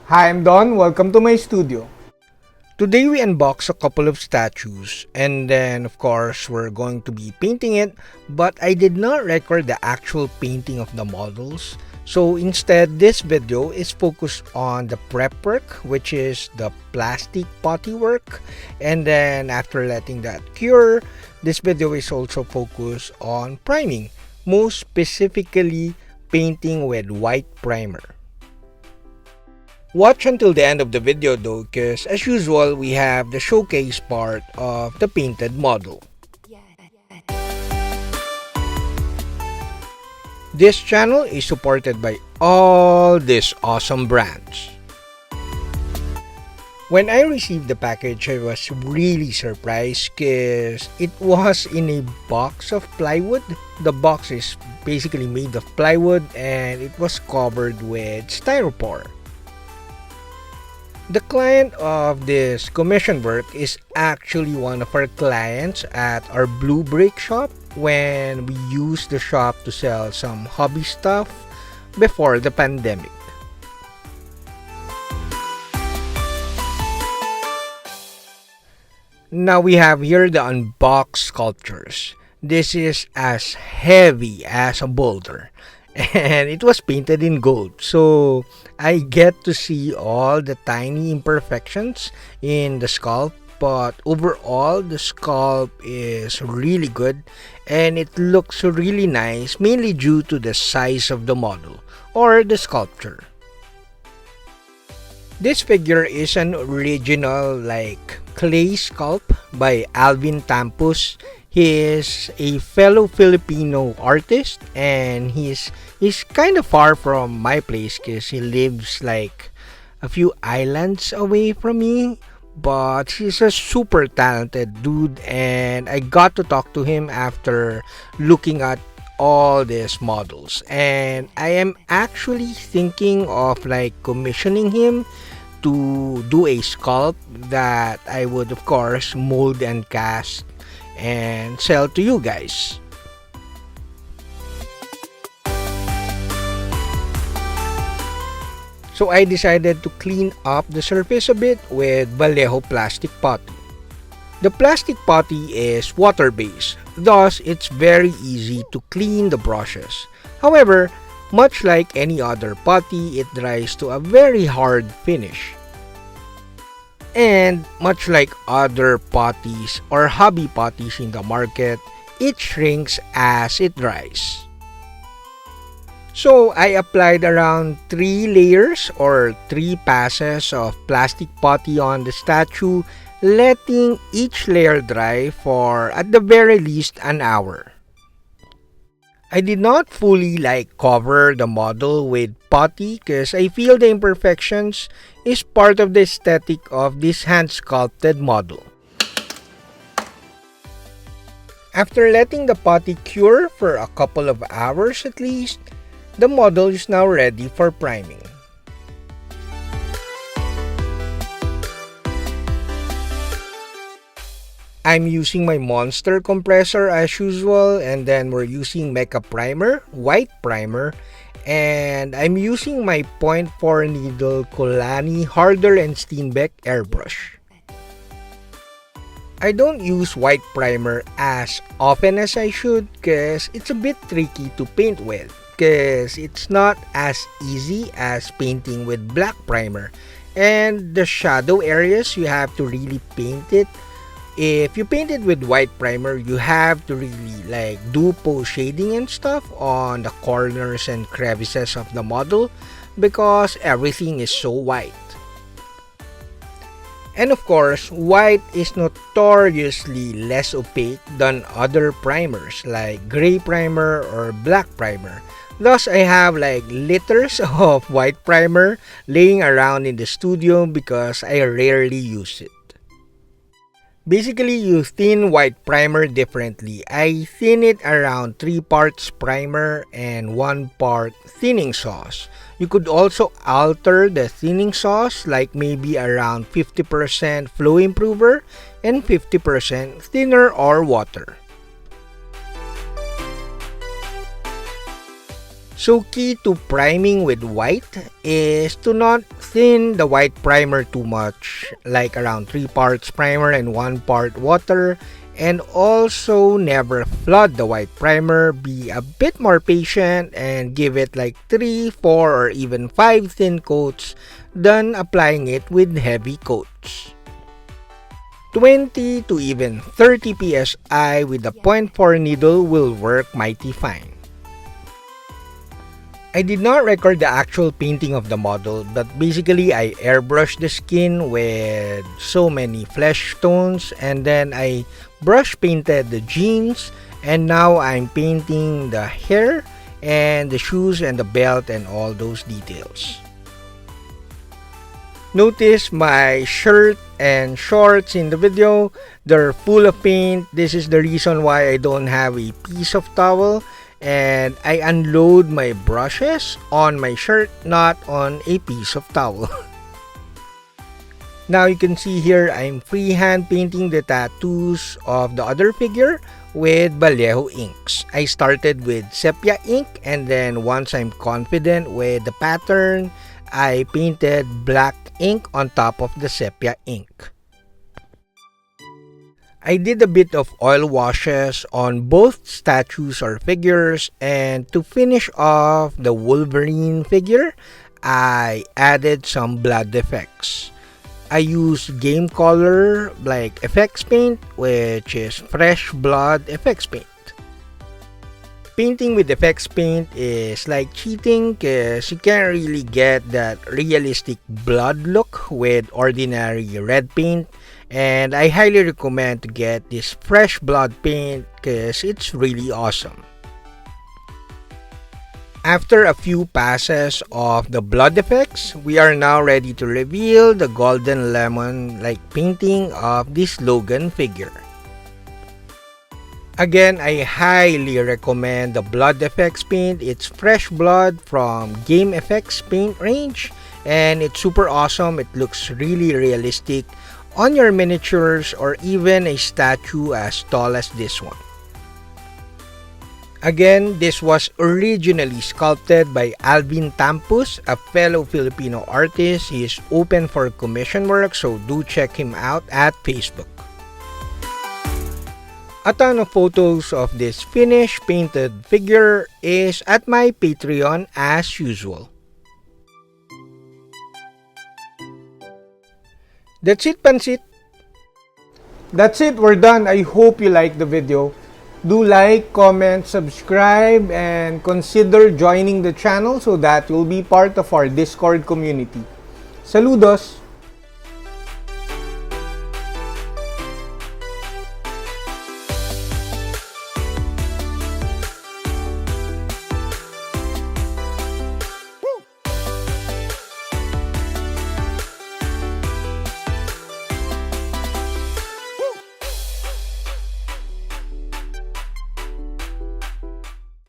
Hi, I'm Don. Welcome to my studio. Today we unbox a couple of statues and then of course we're going to be painting it, but I did not record the actual painting of the models. So instead, this video is focused on the prep work, which is the plastic putty work, and then after letting that cure, this video is also focused on priming, most specifically painting with white primer. Watch until the end of the video though, because as usual, we have the showcase part of the painted model. This channel is supported by all these awesome brands. When I received the package, I was really surprised because it was in a box of plywood. The box is basically made of plywood and it was covered with styrofoam. The client of this commission work is actually one of our clients at our Blue Brick shop when we used the shop to sell some hobby stuff before the pandemic. Now we have here the unboxed sculptures. This is as heavy as a boulder and it was painted in gold, so I get to see all the tiny imperfections in the sculpt, but overall the sculpt is really good and it looks really nice, mainly due to the size of the model or the sculpture. This figure is an original clay sculpt by Alvin Tampus. He is a fellow Filipino artist and he's kind of far from my place because he lives like a few islands away from me, but he's a super talented dude and I got to talk to him after looking at all these models, and I am actually thinking of commissioning him to do a sculpt that I would of course mold and cast and sell to you guys. So I decided to clean up the surface a bit with Vallejo plastic putty. The plastic putty is water-based, thus it's very easy to clean the brushes. However, much like any other putty, it dries to a very hard finish. And much like other putties or hobby putties in the market, it shrinks as it dries. So I applied around 3 layers or 3 passes of plastic putty on the statue, letting each layer dry for at the very least an hour. I did not fully cover the model with putty because I feel the imperfections is part of the aesthetic of this hand sculpted model. After letting the putty cure for a couple of hours at least, the model is now ready for priming. I'm using my monster compressor as usual, and then we're using Mecha White Primer, and I'm using my 0.4 needle Colani Harder and Steenbeck airbrush. I don't use white primer as often as I should because it's a bit tricky to paint with, because it's not as easy as painting with black primer, and the shadow areas you have to really paint it. If you paint it with white primer, you have to really do post shading and stuff on the corners and crevices of the model because everything is so white. And of course, white is notoriously less opaque than other primers like gray primer or black primer. Thus, I have liters of white primer laying around in the studio because I rarely use it. Basically, you thin white primer differently. I thin it around 3 parts primer and 1 part thinning sauce. You could also alter the thinning sauce, maybe around 50% flow improver and 50% thinner or water. So key to priming with white is to not thin the white primer too much, like around 3 parts primer and 1 part water, and also never flood the white primer. Be a bit more patient and give it like 3, 4 or even 5 thin coats than applying it with heavy coats. 20 to even 30 psi with a 0.4 needle will work mighty fine. I did not record the actual painting of the model, but basically I airbrushed the skin with so many flesh tones, and then I brush painted the jeans, and now I'm painting the hair and the shoes and the belt and all those details. Notice my shirt and shorts in the video, they're full of paint. This is the reason why I don't have a piece of towel, and I unload my brushes on my shirt, not on a piece of towel. Now you can see here I'm freehand painting the tattoos of the other figure with Vallejo inks. I started with sepia ink, and then once I'm confident with the pattern, I painted black ink on top of the sepia ink. I did a bit of oil washes on both statues or figures, and to finish off the Wolverine figure, I added some blood effects. I used game color like effects paint, which is fresh blood effects paint. Painting with effects paint is like cheating because you can't really get that realistic blood look with ordinary red paint, and I highly recommend to get this fresh blood paint because it's really awesome. After a few passes of the blood effects, we are now ready to reveal the golden lemon like painting of this Logan figure. Again, I highly recommend the blood effects paint. It's fresh blood from Game Effects paint range, and it's super awesome. It looks really realistic on your miniatures or even a statue as tall as this one. Again, this was originally sculpted by Alvin Tampus, a fellow Filipino artist. He is open for commission work, so do check him out at Facebook. A ton of photos of this finished painted figure is at my Patreon as usual. That's it, Pansit. That's it, we're done. I hope you liked the video. Do like, comment, subscribe, and consider joining the channel so that you'll be part of our Discord community. Saludos!